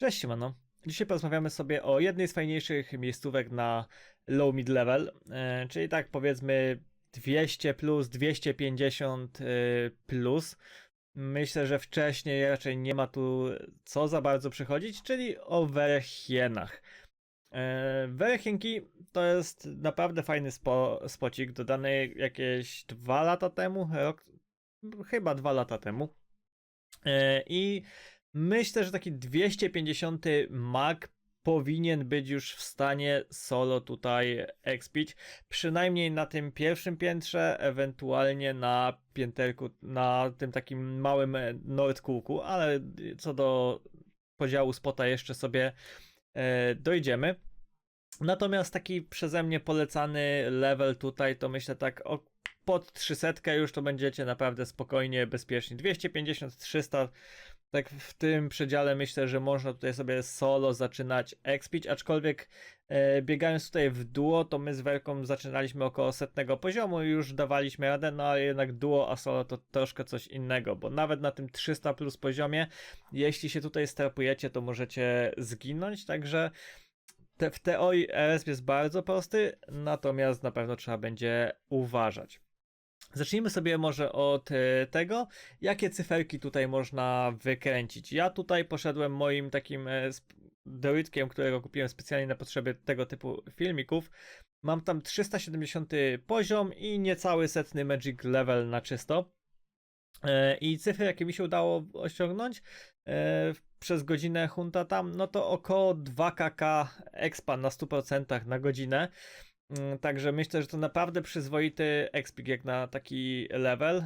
Cześć, siemano. Dzisiaj porozmawiamy sobie o jednej z fajniejszych miejscówek na low mid level, czyli tak powiedzmy 200 plus, 250 plus. Myślę, że wcześniej raczej nie ma tu co za bardzo przychodzić, czyli o Werechienach. Werechienki to jest naprawdę fajny spocik, dodany jakieś 2 lata temu, chyba 2 lata temu. I myślę, że taki 250 mag powinien być już w stanie solo tutaj expić. Przynajmniej na tym pierwszym piętrze, ewentualnie na pięterku, na tym takim małym Nordkuku, ale co do podziału spota jeszcze sobie dojdziemy. Natomiast taki przeze mnie polecany level tutaj to myślę tak pod 300 już to będziecie naprawdę spokojnie, bezpiecznie. 250-300, tak w tym przedziale myślę, że można tutaj sobie solo zaczynać expić, aczkolwiek biegając tutaj w duo, to my z Werką zaczynaliśmy około 100 poziomu i już dawaliśmy radę, no ale jednak duo a solo to troszkę coś innego, bo nawet na tym 300 plus poziomie, jeśli się tutaj strapujecie, to możecie zginąć, także w teorii RS jest bardzo prosty, natomiast na pewno trzeba będzie uważać. Zacznijmy sobie może od tego, jakie cyferki tutaj można wykręcić. Ja tutaj poszedłem moim takim droidkiem, którego kupiłem specjalnie na potrzeby tego typu filmików. Mam tam 370 poziom i niecały setny Magic Level na czysto. I cyfry, jakie mi się udało osiągnąć przez godzinę hunta tam, no to około 2kk expa na 100% na godzinę. Także myślę, że to naprawdę przyzwoity expik jak na taki level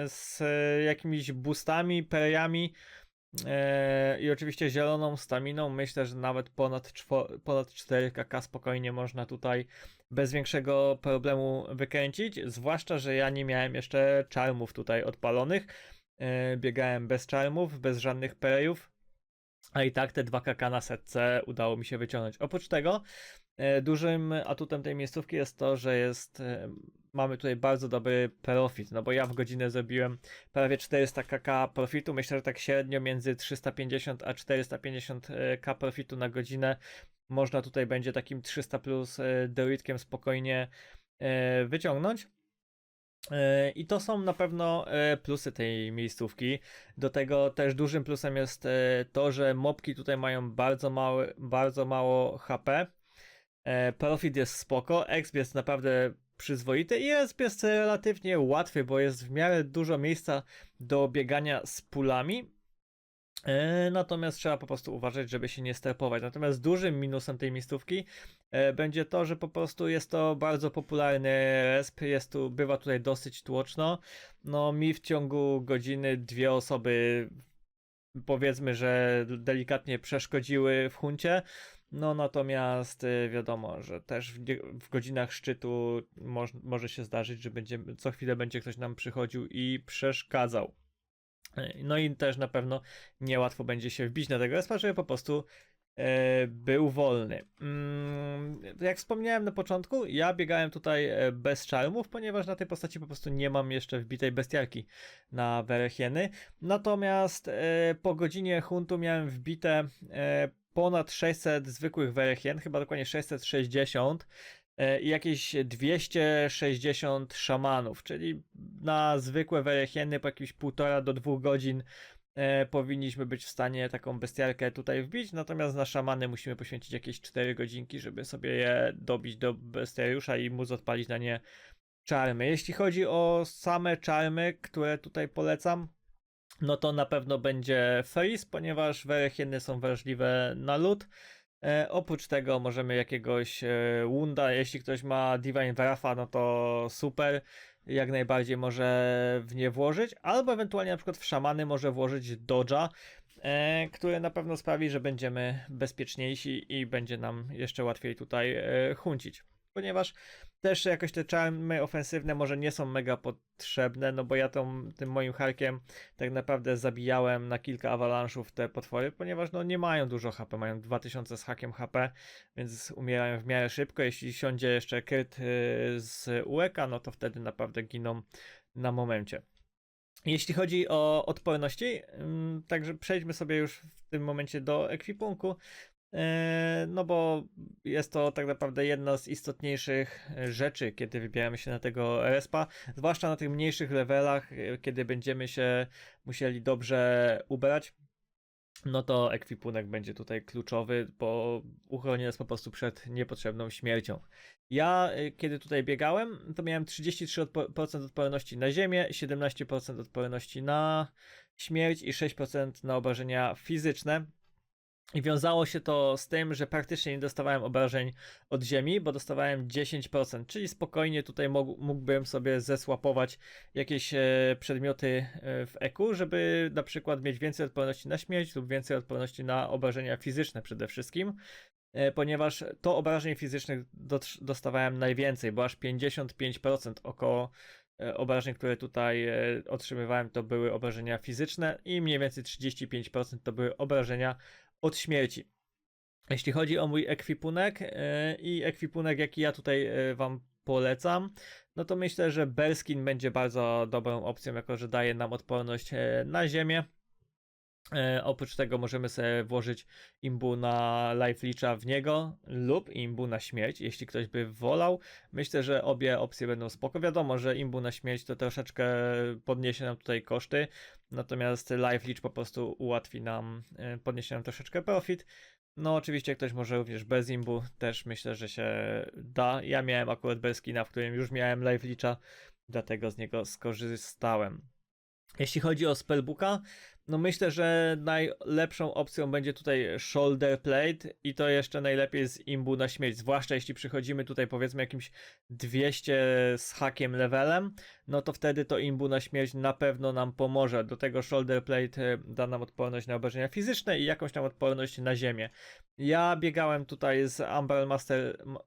z jakimiś boostami, perjami i oczywiście zieloną staminą. Myślę, że nawet ponad 4kk spokojnie można tutaj bez większego problemu wykręcić. Zwłaszcza, że ja nie miałem jeszcze charmów tutaj odpalonych. Biegałem bez charmów, bez żadnych perejów. A i tak te 2kk na setce udało mi się wyciągnąć. Oprócz tego dużym atutem tej miejscówki jest to, że mamy tutaj bardzo dobry profit, no bo ja w godzinę zrobiłem prawie 400kk profitu, myślę, że tak średnio między 350 a 450k profitu na godzinę można tutaj będzie takim 300 plus droidkiem spokojnie wyciągnąć. I to są na pewno plusy tej miejscówki. Do tego też dużym plusem jest to, że mobki tutaj mają bardzo mało HP. Profit jest spoko, exp jest naprawdę przyzwoity i exp jest relatywnie łatwy, bo jest w miarę dużo miejsca do biegania z pulami. Natomiast trzeba po prostu uważać, żeby się nie strepować. Natomiast dużym minusem tej miejscówki będzie to, że po prostu jest to bardzo popularny resp, bywa tutaj dosyć tłoczno. No mi w ciągu godziny 2 osoby powiedzmy, że delikatnie przeszkodziły w huncie. No natomiast wiadomo, że też w godzinach szczytu może się zdarzyć, że co chwilę będzie ktoś nam przychodził i przeszkadzał. No i też na pewno niełatwo będzie się wbić na tego respa, żeby po prostu był wolny. Jak wspomniałem na początku, ja biegałem tutaj bez charmów, ponieważ na tej postaci po prostu nie mam jeszcze wbitej bestiarki na Werechieny. Natomiast po godzinie huntu miałem wbite ponad 600 zwykłych Werechien, chyba dokładnie 660 i jakieś 260 szamanów, czyli na zwykłe Werechieny po jakieś 1,5 do 2 godzin powinniśmy być w stanie taką bestiarkę tutaj wbić, natomiast na szamany musimy poświęcić jakieś 4 godzinki, żeby sobie je dobić do bestiariusza i móc odpalić na nie czarmy. Jeśli chodzi o same czarmy, które tutaj polecam, no to na pewno będzie Freeze, ponieważ Werechieny są wrażliwe na lód. Oprócz tego możemy jakiegoś Wunda, jeśli ktoś ma Divine Wrafa, no to super, jak najbardziej może w nie włożyć, albo ewentualnie na przykład w szamany może włożyć Dodge'a, który na pewno sprawi, że będziemy bezpieczniejsi i będzie nam jeszcze łatwiej tutaj huncić. Ponieważ też jakoś te czarmy ofensywne może nie są mega potrzebne, no bo ja tym moim harkiem tak naprawdę zabijałem na kilka awalanszów te potwory, ponieważ no nie mają dużo HP, mają 2000 z hakiem HP, więc umierają w miarę szybko. Jeśli siądzie jeszcze kryt z UEK, no to wtedy naprawdę giną na momencie. Jeśli chodzi o odporności, także przejdźmy sobie już w tym momencie do ekwipunku, no bo jest to tak naprawdę jedna z istotniejszych rzeczy, kiedy wybieramy się na tego respa, zwłaszcza na tych mniejszych levelach, kiedy będziemy się musieli dobrze ubrać. No to ekwipunek będzie tutaj kluczowy, bo uchroni nas po prostu przed niepotrzebną śmiercią. Ja, kiedy tutaj biegałem, to miałem 33% odporności na ziemię, 17% odporności na śmierć i 6% na obrażenia fizyczne. I wiązało się to z tym, że praktycznie nie dostawałem obrażeń od ziemi, bo dostawałem 10%, czyli spokojnie tutaj mógłbym sobie zesłapować jakieś przedmioty w EQ, żeby na przykład mieć więcej odporności na śmierć lub więcej odporności na obrażenia fizyczne przede wszystkim, ponieważ to obrażeń fizycznych dostawałem najwięcej, bo aż 55% około obrażeń, które tutaj otrzymywałem, to były obrażenia fizyczne i mniej więcej 35% to były obrażenia od śmierci. Jeśli chodzi o mój ekwipunek i ekwipunek, jaki ja tutaj wam polecam, no to myślę, że Bearskin będzie bardzo dobrą opcją, jako że daje nam odporność na ziemię. Oprócz tego możemy sobie włożyć imbu na life leecha w niego lub imbu na śmierć, jeśli ktoś by wolał. Myślę, że obie opcje będą spoko. Wiadomo, że imbu na śmierć to troszeczkę podniesie nam tutaj koszty, natomiast life leech po prostu ułatwi nam, podniesie nam troszeczkę profit. No oczywiście ktoś może również bez imbu, też myślę, że się da. Ja miałem akurat Bearskina, w którym już miałem life leecha, dlatego z niego skorzystałem. Jeśli chodzi o spellbooka, no myślę, że najlepszą opcją będzie tutaj shoulder plate i to jeszcze najlepiej z imbu na śmierć, zwłaszcza jeśli przychodzimy tutaj powiedzmy jakimś 200 z hakiem levelem, no to wtedy to imbu na śmierć na pewno nam pomoże. Do tego shoulder plate da nam odporność na obrażenia fizyczne i jakąś tam odporność na ziemię. Ja biegałem tutaj z Umbral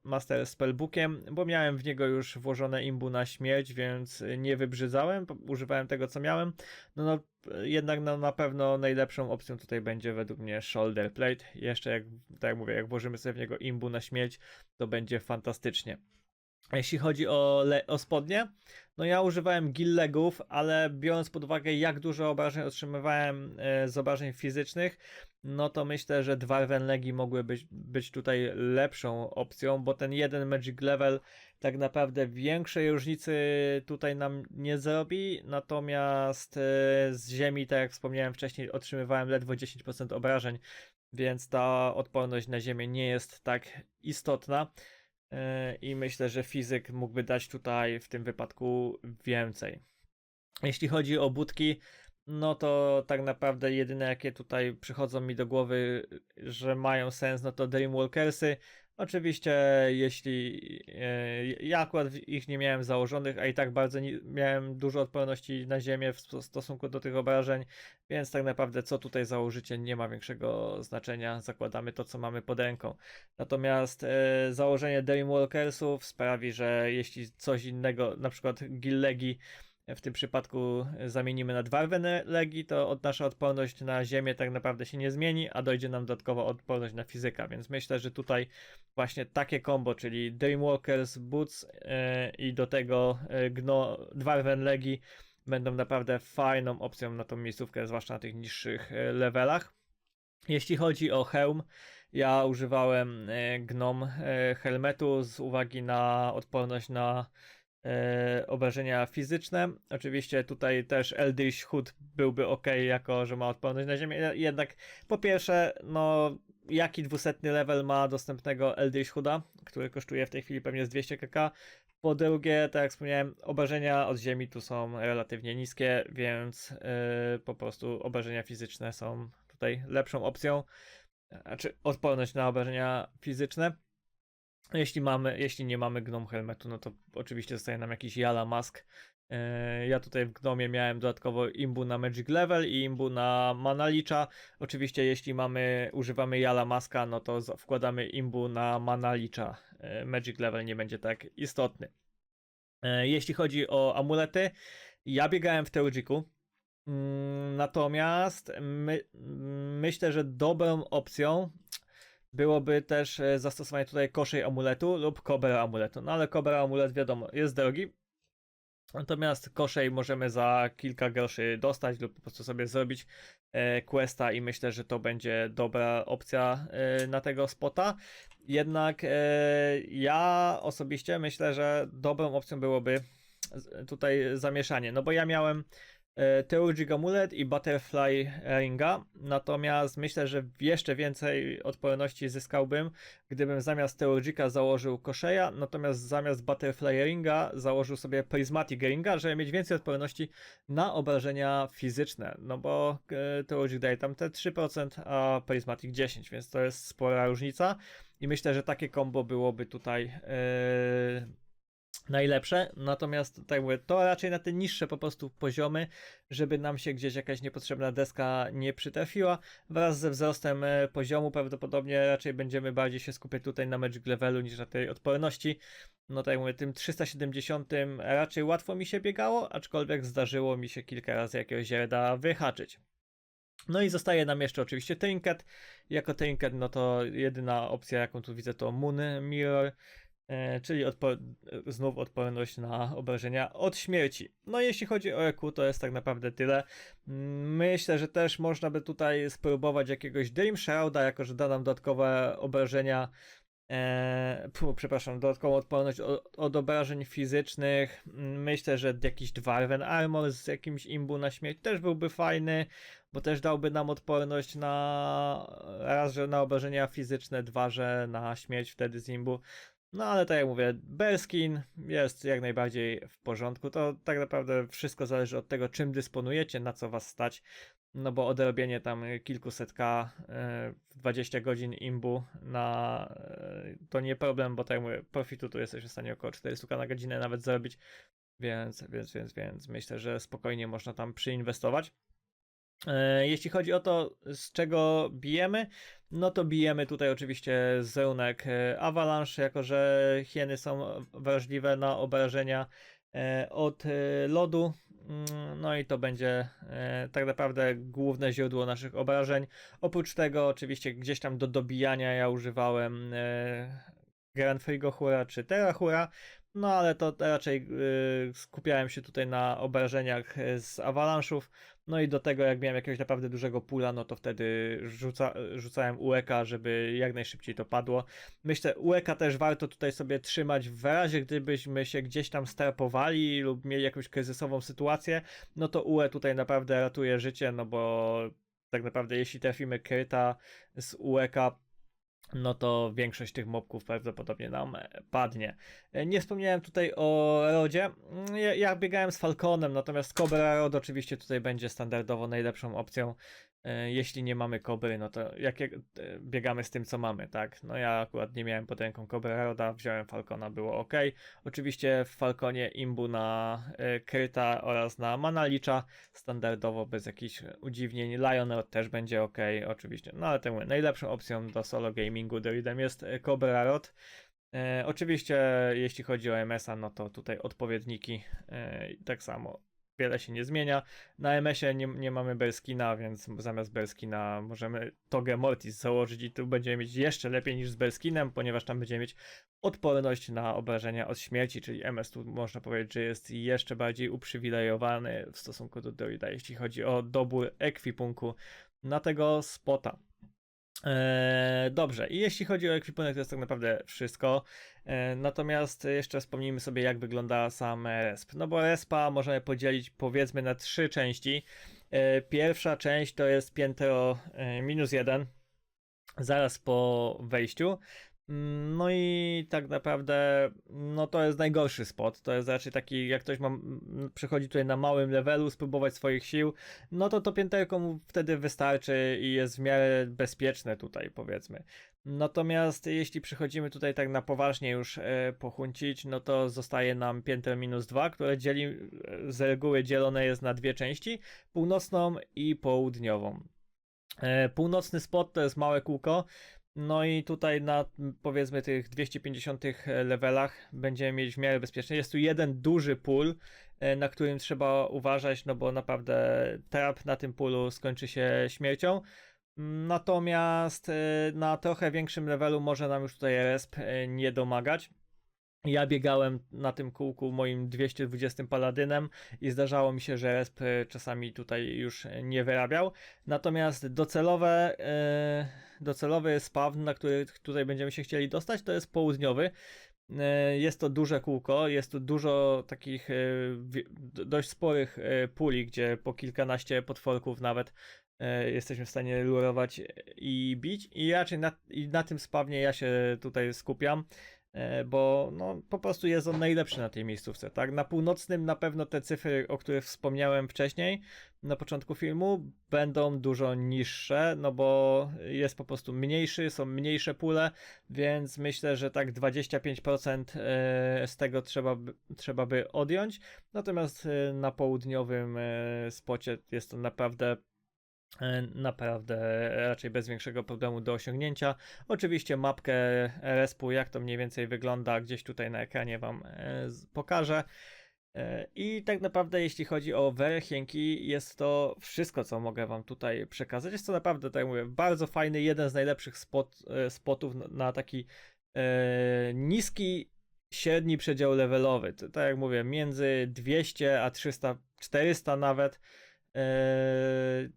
Master Spellbookiem, bo miałem w niego już włożone imbu na śmierć, więc nie wybrzydzałem, używałem tego co miałem. No jednak na pewno najlepszą opcją tutaj będzie według mnie shoulder plate. Jeszcze tak jak mówię, jak włożymy sobie w niego imbu na śmierć, to będzie fantastycznie. Jeśli chodzi o spodnie, no ja używałem gillegów, ale biorąc pod uwagę jak dużo obrażeń otrzymywałem z obrażeń fizycznych, no to myślę, że Dwarven Legi mogły być tutaj lepszą opcją, bo ten jeden Magic Level tak naprawdę większej różnicy tutaj nam nie zrobi, natomiast z ziemi, tak jak wspomniałem wcześniej, otrzymywałem ledwo 10% obrażeń, więc ta odporność na ziemię nie jest tak istotna. I myślę, że fizyk mógłby dać tutaj w tym wypadku więcej. Jeśli chodzi o budki, no to tak naprawdę jedyne jakie tutaj przychodzą mi do głowy, że mają sens, no to Dreamwalkersy. Oczywiście jeśli ja akurat ich nie miałem założonych, a i tak bardzo miałem dużo odporności na ziemię w stosunku do tych obrażeń, więc tak naprawdę co tutaj założycie nie ma większego znaczenia, zakładamy to co mamy pod ręką. Natomiast założenie Dreamwalkersów sprawi, że jeśli coś innego, na przykład Gillegi w tym przypadku zamienimy na Dwarven Legi, to nasza odporność na ziemię tak naprawdę się nie zmieni, a dojdzie nam dodatkowo odporność na fizyka, więc myślę, że tutaj właśnie takie combo, czyli Dreamwalkers, Boots i do tego Dwarven Legi będą naprawdę fajną opcją na tą miejscówkę, zwłaszcza na tych niższych levelach. Jeśli chodzi o hełm, ja używałem Gnom helmetu z uwagi na odporność na obrażenia fizyczne. Oczywiście tutaj też Eldritch Hood byłby ok, jako że ma odporność na ziemię. Jednak po pierwsze, no jaki 200 level ma dostępnego Eldritch Hooda, który kosztuje w tej chwili pewnie z 200 kk. Po drugie, tak jak wspomniałem, obrażenia od ziemi tu są relatywnie niskie, więc po prostu obrażenia fizyczne są tutaj lepszą opcją. Znaczy odporność na obrażenia fizyczne. Jeśli nie mamy Gnome Helmetu, no to oczywiście zostaje nam jakiś Yala Mask. Ja tutaj w Gnomie miałem dodatkowo imbu na Magic Level i imbu na Mana Leecha. Oczywiście jeśli używamy Yala Maska, no to wkładamy imbu na Mana Leecha. Magic Level nie będzie tak istotny. Jeśli chodzi o amulety, ja biegałem w Teurgiku. Natomiast myślę, że dobrą opcją byłoby też zastosowanie tutaj koszej amuletu lub Cobra amuletu. No ale Cobra amulet wiadomo jest drogi, Natomiast koszej możemy za kilka groszy dostać lub po prostu sobie zrobić questa i myślę, że to będzie dobra opcja na tego spota. Jednak ja osobiście myślę, że dobrą opcją byłoby tutaj zamieszanie, no bo ja miałem Theurgic Amulet i Butterfly Ringa, natomiast myślę, że jeszcze więcej odporności zyskałbym, gdybym zamiast Theurgica założył Kosheja, natomiast zamiast Butterfly Ringa założył sobie Prismatic Ringa, żeby mieć więcej odporności na obrażenia fizyczne, no bo Theurgic daje tam te 3%, a Prismatic 10%, więc to jest spora różnica i myślę, że takie combo byłoby tutaj najlepsze, natomiast tak mówię, to raczej na te niższe po prostu poziomy, żeby nam się gdzieś jakaś niepotrzebna deska nie przytrafiła. Wraz ze wzrostem poziomu prawdopodobnie raczej będziemy bardziej się skupiać tutaj na magic levelu niż na tej odporności. No tak jak mówię, tym 370 raczej łatwo mi się biegało, aczkolwiek zdarzyło mi się kilka razy jakiegoś zierda wyhaczyć. No i zostaje nam jeszcze oczywiście Trinket. Jako Trinket, no to jedyna opcja jaką tu widzę to Moon Mirror, czyli znów odporność na obrażenia od śmierci. No jeśli chodzi o EQ, to jest tak naprawdę tyle. Myślę, że też można by tutaj spróbować jakiegoś Dream Shrouda, jako że da nam dodatkowe obrażenia, przepraszam, dodatkową odporność od obrażeń fizycznych. Myślę, że jakiś Dwarven Armor z jakimś imbu na śmierć też byłby fajny, bo też dałby nam odporność na raz, że na obrażenia fizyczne, dwa, że na śmierć wtedy z imbu. No ale tak jak mówię, Bearskin jest jak najbardziej w porządku. To tak naprawdę wszystko zależy od tego, czym dysponujecie, na co was stać. No bo odrobienie tam kilkuset k w 20 godzin imbu to nie problem, bo tak jak mówię, profitu tu jesteś w stanie około 400 k na godzinę nawet zarobić. Więc myślę, że spokojnie można tam przyinwestować. Jeśli chodzi o to, z czego bijemy, no to bijemy tutaj oczywiście z runek Avalanche, jako że hieny są wrażliwe na obrażenia od lodu. No i to będzie tak naprawdę główne źródło naszych obrażeń. Oprócz tego oczywiście gdzieś tam do dobijania ja używałem Grand Frigo Hura czy Terra Hura. No ale to raczej skupiałem się tutaj na obrażeniach z Avalanche'ów. No i do tego jak miałem jakiegoś naprawdę dużego pula, no to wtedy rzucałem UEK-a, żeby jak najszybciej to padło. Myślę, UEK-a też warto tutaj sobie trzymać w razie gdybyśmy się gdzieś tam starpowali lub mieli jakąś kryzysową sytuację, no to UE tutaj naprawdę ratuje życie, no bo tak naprawdę jeśli trafimy kryta z UEK-a, no to większość tych mobków prawdopodobnie nam padnie. Nie wspomniałem tutaj o Rodzie. Ja biegałem z Falconem, natomiast Cobra Rod oczywiście tutaj będzie standardowo najlepszą opcją. Jeśli nie mamy Cobry, no to biegamy z tym, co mamy, tak? No ja akurat nie miałem pod ręką Cobra Roda, wziąłem Falcona, było ok. Oczywiście w Falconie imbu na kryta oraz na mana licza, standardowo bez jakichś udziwnień. Lion Rod też będzie ok, oczywiście. No ale temu najlepszą opcją do solo gamingu Druidem jest Cobra Rod. Oczywiście jeśli chodzi o MS-a, no to tutaj odpowiedniki tak samo wiele się nie zmienia. Na MS-ie nie mamy Berskina, więc zamiast Berskina możemy Togę Mortis założyć i tu będziemy mieć jeszcze lepiej niż z Berskinem, ponieważ tam będziemy mieć odporność na obrażenia od śmierci, czyli MS tu można powiedzieć, że jest jeszcze bardziej uprzywilejowany w stosunku do Druida, jeśli chodzi o dobór ekwipunku na tego spota. Dobrze, i jeśli chodzi o ekwipunek, to jest tak naprawdę wszystko. Natomiast jeszcze wspomnijmy sobie, jak wygląda sam resp. No bo respa możemy podzielić powiedzmy na 3 części. Pierwsza część to jest piętro -1, zaraz po wejściu. No i tak naprawdę, no to jest najgorszy spot. To jest raczej taki, jak ktoś przychodzi tutaj na małym levelu, spróbować swoich sił, no to pięterko mu wtedy wystarczy i jest w miarę bezpieczne tutaj, powiedzmy. Natomiast jeśli przychodzimy tutaj tak na poważnie już pochuncić, no to zostaje nam piętro -2, które z reguły dzielone jest na dwie części, północną i południową. Północny spot to jest małe kółko. No i tutaj na powiedzmy tych 250 levelach będziemy mieć w miarę bezpiecznie. Jest tu jeden duży pól, na którym trzeba uważać, no bo naprawdę trap na tym polu skończy się śmiercią. Natomiast na trochę większym levelu może nam już tutaj resp nie domagać. Ja biegałem na tym kółku moim 220 paladynem i zdarzało mi się, że resp czasami tutaj już nie wyrabiał. Natomiast docelowy spawn, na który tutaj będziemy się chcieli dostać, to jest południowy. Jest to duże kółko, jest tu dużo takich dość sporych puli, gdzie po kilkanaście potworków nawet jesteśmy w stanie lurować i bić. I raczej na tym spawnie ja się tutaj skupiam, bo no, po prostu jest on najlepszy na tej miejscówce, tak? Na północnym na pewno te cyfry, o których wspomniałem wcześniej, na początku filmu, będą dużo niższe, no bo jest po prostu mniejszy, są mniejsze pule, więc myślę, że tak 25% z tego trzeba by odjąć. Natomiast na południowym spocie jest to naprawdę raczej bez większego problemu do osiągnięcia. Oczywiście mapkę respu, jak to mniej więcej wygląda, gdzieś tutaj na ekranie wam pokażę. I tak naprawdę jeśli chodzi o Werechienki, jest to wszystko, co mogę wam tutaj przekazać. Jest to naprawdę, tak jak mówię, bardzo fajny, jeden z najlepszych spotów na taki niski, średni przedział levelowy. Tak jak mówię, między 200 a 300, 400 nawet.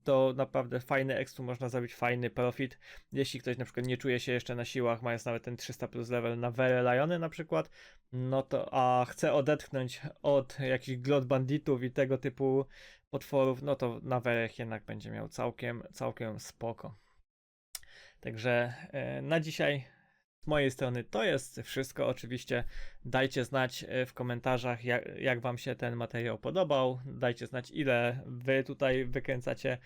To naprawdę fajny expu, można zrobić fajny profit. Jeśli ktoś na przykład nie czuje się jeszcze na siłach, mając nawet ten 300 plus level na Were Liony na przykład, no to a chce odetchnąć od jakichś glot banditów i tego typu potworów, no to na Werech jednak będzie miał całkiem spoko. Także na dzisiaj z mojej strony to jest wszystko. Oczywiście dajcie znać w komentarzach, jak wam się ten materiał podobał. Dajcie znać, ile wy tutaj wykręcacie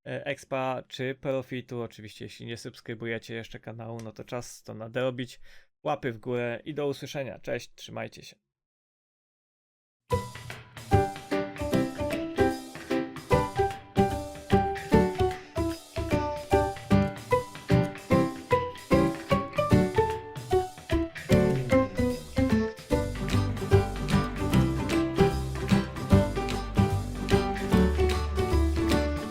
expa czy profitu. Oczywiście, jeśli nie subskrybujecie jeszcze kanału, no to czas to nadrobić. Łapy w górę i do usłyszenia. Cześć, trzymajcie się.